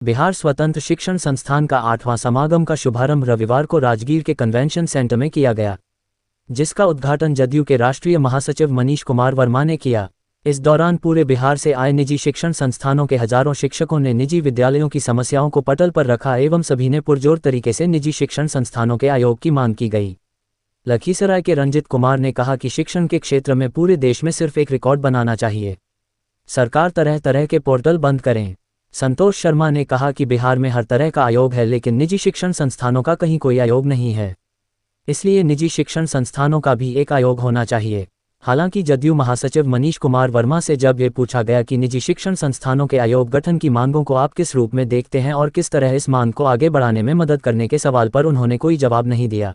बिहार स्वतंत्र शिक्षण संस्थान का 8वां समागम का शुभारंभ रविवार को राजगीर के कन्वेंशन सेंटर में किया गया, जिसका उद्घाटन जदयू के राष्ट्रीय महासचिव मनीष कुमार वर्मा ने किया। इस दौरान पूरे बिहार से आए निजी शिक्षण संस्थानों के हजारों शिक्षकों ने निजी विद्यालयों की समस्याओं को पटल पर रखा एवं सभी ने पुरजोर तरीके से निजी शिक्षण संस्थानों के आयोग की मांग की गई। लखीसराय के रंजित कुमार ने कहा कि शिक्षण के क्षेत्र में पूरे देश में सिर्फ एक रिकॉर्ड बनाना चाहिए, सरकार तरह तरह के पोर्टल बंद करें। संतोष शर्मा ने कहा कि बिहार में हर तरह का आयोग है, लेकिन निजी शिक्षण संस्थानों का कहीं कोई आयोग नहीं है, इसलिए निजी शिक्षण संस्थानों का भी एक आयोग होना चाहिए। हालांकि जदयू महासचिव मनीष कुमार वर्मा से जब ये पूछा गया कि निजी शिक्षण संस्थानों के आयोग गठन की मांगों को आप किस रूप में देखते हैं और किस तरह इस मांग को आगे बढ़ाने में मदद करने के सवाल पर उन्होंने कोई जवाब नहीं दिया।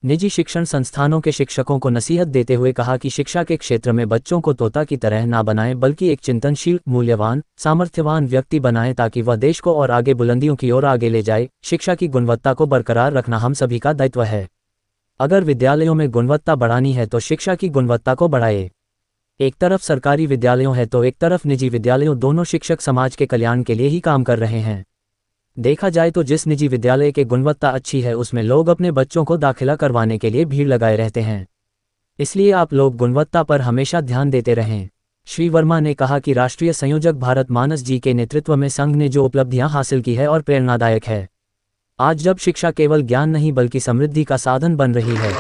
निजी शिक्षण संस्थानों के शिक्षकों को नसीहत देते हुए कहा कि शिक्षा के क्षेत्र में बच्चों को तोता की तरह ना बनाएं, बल्कि एक चिंतनशील, मूल्यवान, सामर्थ्यवान व्यक्ति बनाएं ताकि वह देश को और आगे बुलंदियों की ओर आगे ले जाए। शिक्षा की गुणवत्ता को बरकरार रखना हम सभी का दायित्व है। अगर विद्यालयों में गुणवत्ता बढ़ानी है तो शिक्षा की गुणवत्ता को बढ़ाए। एक तरफ सरकारी विद्यालयों है तो एक तरफ निजी विद्यालयों, दोनों शिक्षक समाज के कल्याण के लिए ही काम कर रहे हैं। देखा जाए तो जिस निजी विद्यालय की गुणवत्ता अच्छी है उसमें लोग अपने बच्चों को दाखिला करवाने के लिए भीड़ लगाए रहते हैं, इसलिए आप लोग गुणवत्ता पर हमेशा ध्यान देते रहें। श्री वर्मा ने कहा कि राष्ट्रीय संयोजक भारत मानस जी के नेतृत्व में संघ ने जो उपलब्धियां हासिल की है और प्रेरणादायक है। आज जब शिक्षा केवल ज्ञान नहीं बल्कि समृद्धि का साधन बन रही है,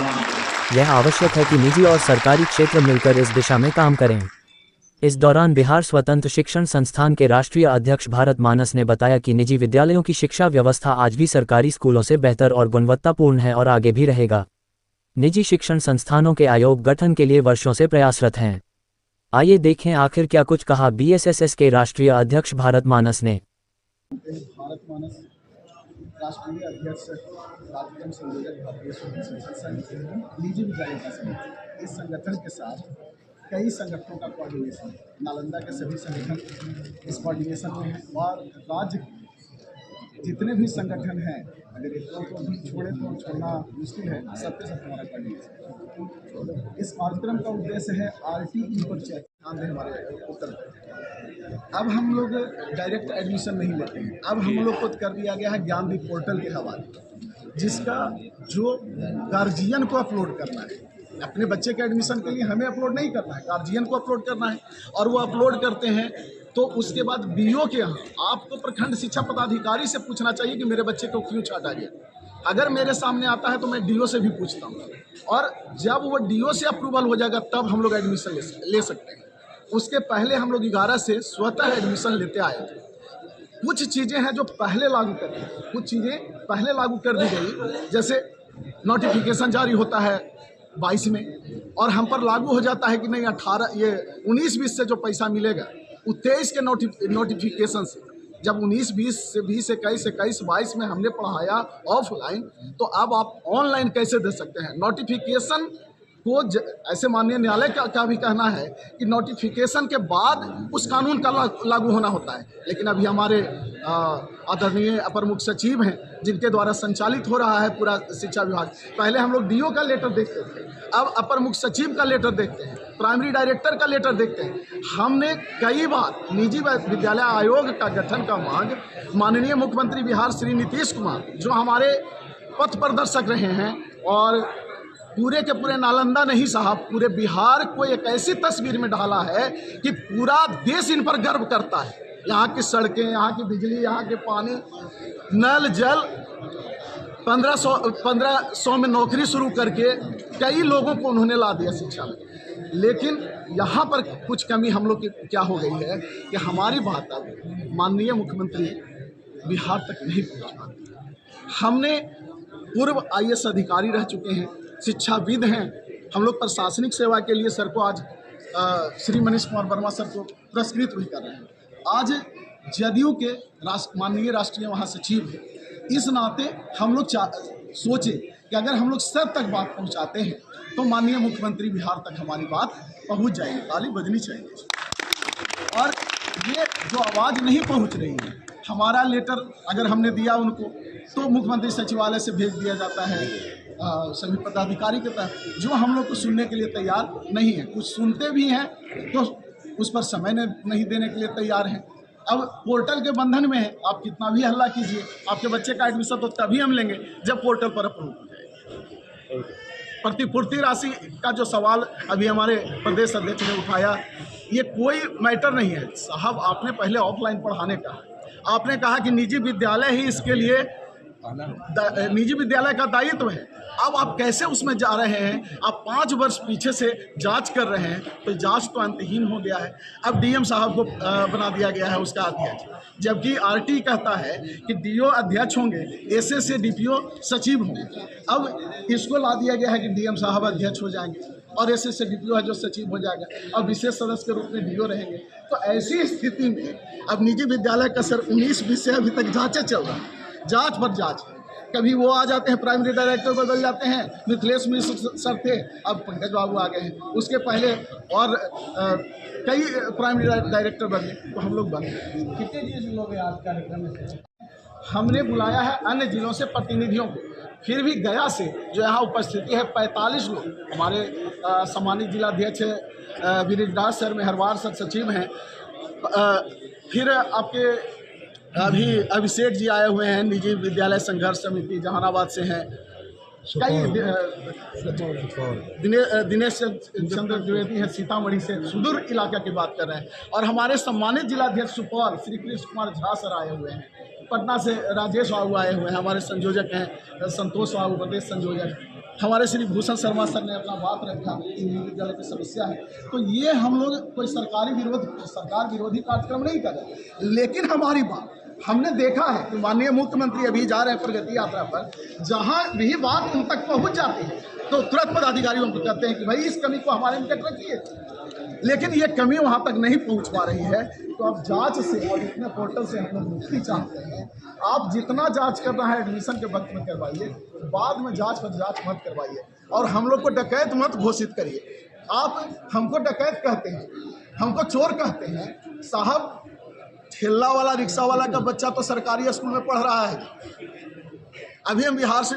यह आवश्यक है कि निजी और सरकारी क्षेत्र मिलकर इस दिशा में काम करें। इस दौरान बिहार स्वतंत्र शिक्षण संस्थान के राष्ट्रीय अध्यक्ष भारत मानस ने बताया कि निजी विद्यालयों की शिक्षा व्यवस्था आज भी सरकारी स्कूलों से बेहतर और गुणवत्तापूर्ण है और आगे भी रहेगा। निजी शिक्षण संस्थानों के आयोग गठन के लिए वर्षों से प्रयासरत हैं। आइए देखें आखिर क्या कुछ कहा BSSS के राष्ट्रीय अध्यक्ष भारत मानस ने। भारत मानस राष्ट्रीय अध्यक्ष राज्य संयोजक भारतीय शिक्षण संघ निजी विद्यालय का संघ, इस संगठन के साथ कई संगठनों का कोऑर्डिनेशन है। नालंदा के सभी संगठन इस कोऑर्डिनेशन में हैं और राज्य जितने भी संगठन हैं, अगर इनको को भी छोड़े तो छोड़ना मुश्किल है, सबके साथ हमारा कोऑर्डिनेशन। इस कार्यक्रम का उद्देश्य है RTE पर ध्यान दें हमारे उत्तर। अब हम लोग डायरेक्ट एडमिशन नहीं लेते हैं, अब हम लोग को कर दिया गया है ज्ञानदीप पोर्टल के हवाले, जिसका जो गार्जियन को अपलोड करना है। अपने बच्चे के एडमिशन के लिए हमें अपलोड नहीं करना है, गार्जियन को अपलोड करना है, और वो अपलोड करते हैं तो उसके बाद BO के यहाँ आपको प्रखंड शिक्षा पदाधिकारी से पूछना चाहिए कि मेरे बच्चे को क्यों छाटा गया। अगर मेरे सामने आता है तो मैं DO से भी पूछता हूँ, और जब वो DO से अप्रूवल हो जाएगा तब हम लोग एडमिशन ले सकते हैं। उसके पहले हम लोग 11 से स्वतः एडमिशन लेते आए थे। कुछ चीज़ें हैं जो पहले लागू कर दी, कुछ चीज़ें पहले लागू कर दी गई, जैसे नोटिफिकेशन जारी होता है 22 में और हम पर लागू हो जाता है कि नहीं 19-20 से जो पैसा मिलेगा वो 23 के नोटिफिकेशन से। जब 19-20 से 20-21 21-22 में हमने पढ़ाया ऑफलाइन, तो अब आप ऑनलाइन कैसे दे सकते हैं। नोटिफिकेशन को ऐसे माननीय न्यायालय का भी कहना है कि नोटिफिकेशन के बाद उस कानून का लागू होना होता है, लेकिन अभी हमारे आदरणीय अपर मुख्य सचिव हैं जिनके द्वारा संचालित हो रहा है पूरा शिक्षा विभाग। पहले हम लोग DO का लेटर देखते थे, अब अपर मुख्य सचिव का लेटर देखते हैं, प्राइमरी डायरेक्टर का लेटर देखते हैं। हमने कई बार निजी विद्यालय आयोग का गठन का मांग माननीय मुख्यमंत्री बिहार श्री नीतीश कुमार, जो हमारे पथ प्रदर्शक रहे हैं और पूरे के पूरे नालंदा नहीं साहब, पूरे बिहार को एक ऐसी तस्वीर में डाला है कि पूरा देश इन पर गर्व करता है। यहाँ की सड़कें, यहाँ की बिजली, यहाँ के पानी, नल जल, 1500 में नौकरी शुरू करके कई लोगों को उन्होंने ला दिया शिक्षा में। लेकिन यहाँ पर कुछ कमी हम लोग की क्या हो गई है कि हमारी बात अब माननीय मुख्यमंत्री बिहार तक नहीं पहुँच पाती। हमने पूर्व IAS अधिकारी रह चुके हैं, शिक्षाविद हैं, हम लोग प्रशासनिक सेवा के लिए सर को आज श्री मनीष कुमार वर्मा सर को पुरस्कृत भी कर रहे हैं। आज जदयू के माननीय राष्ट्रीय महासचिव हैं, इस नाते हम लोग सोचे कि अगर हम लोग सर तक बात पहुंचाते हैं तो माननीय मुख्यमंत्री बिहार तक हमारी बात पहुंच जाएगी। ताली बजनी चाहिए। और ये जो आवाज़ नहीं पहुंच रही है, हमारा लेटर अगर हमने दिया उनको तो मुख्यमंत्री सचिवालय से भेज दिया जाता है सभी पदाधिकारी के तहत, जो हम लोग को सुनने के लिए तैयार नहीं है। कुछ सुनते भी हैं तो उस पर समय नहीं देने के लिए तैयार हैं। अब पोर्टल के बंधन में है, आप कितना भी हल्ला कीजिए, आपके बच्चे का एडमिशन तो तभी हम लेंगे जब पोर्टल पर अप्रूव हो जाएगा। प्रतिपूर्ति राशि का जो सवाल अभी हमारे प्रदेश अध्यक्ष ने उठाया, ये कोई मैटर नहीं है साहब। आपने पहले ऑफलाइन पढ़ाने का, आपने कहा कि निजी विद्यालय ही इसके लिए निजी विद्यालय का दायित्व है। अब आप कैसे उसमें जा रहे हैं? आप 5 वर्ष पीछे से जांच कर रहे हैं, तो जांच तो अंतहीन हो गया है। अब डीएम साहब को बना दिया गया है उसका अध्यक्ष, जबकि आरटी कहता है कि डीओ अध्यक्ष होंगे, एसए से डीपीओ सचिव होंगे। अब इसको ला दिया गया है कि डीएम साहब अध्यक्ष हो जाएंगे और एसए से डीपीओ है जो सचिव हो जाएगा और विशेष सदस्य के रूप में डीओ रहेंगे। तो ऐसी स्थिति में अब निजी विद्यालय का सर 19-20 से अभी तक जाँचें चल रहा है, जांच पर जांच। कभी वो आ जाते हैं, प्राइमरी डायरेक्टर बदल जाते हैं, मिथिलेश मिश्र सर थे, अब पंकज बाबू आ गए हैं, उसके पहले और कई प्राइमरी डायरेक्टर बने, तो हम लोग बने। कितने जिले लोग आज कार्यक्रम में? हमने बुलाया है अन्य जिलों से प्रतिनिधियों को, फिर भी गया से जो यहाँ उपस्थिति है 45 लोग। हमारे सम्मानित जिलाध्यक्ष वीरराज सर मेहरवार सर सचिव हैं, फिर आपके अभी अभिषेक जी आए हुए हैं, निजी विद्यालय संघर्ष समिति जहानाबाद से हैं, कई दिनेश चंद्र द्विवेदी हैं सीतामढ़ी से, सुदूर इलाका की बात कर रहे हैं। और हमारे सम्मानित जिलाध्यक्ष सुपौल श्री कृष्ण कुमार झा सर आए हुए हैं, पटना से राजेश बाबू आए हुए हैं, हमारे संयोजक हैं संतोष बाबू प्रदेश संयोजक, हमारे श्री भूषण शर्मा सर ने अपना बात रखा, निजी विद्यालय की समस्या है। तो ये हम लोग कोई सरकार विरोधी कार्यक्रम नहीं कर रहे, लेकिन हमारी बात हमने देखा है कि माननीय मुख्यमंत्री अभी जा रहे हैं प्रगति यात्रा पर, जहां भी बात उन तक पहुंच जाती है तो तुरंत पदाधिकारियों को कहते हैं कि भाई इस कमी को हमारे निकट रखिए, लेकिन ये कमी वहां तक नहीं पहुंच पा रही है। तो अब जांच से और इतने पोर्टल से हम लोग मुक्ति चाहते हैं। आप जितना जांच करना है एडमिशन के वक्त में करवाइए, बाद में जांच पर जांच मत करवाइए और हम लोग को डकैत मत घोषित करिए। आप हमको डकैत कहते हैं, हमको चोर कहते हैं। साहब, ठेला वाला रिक्शा वाला का बच्चा तो सरकारी स्कूल में पढ़ रहा है। अभी हम बिहार से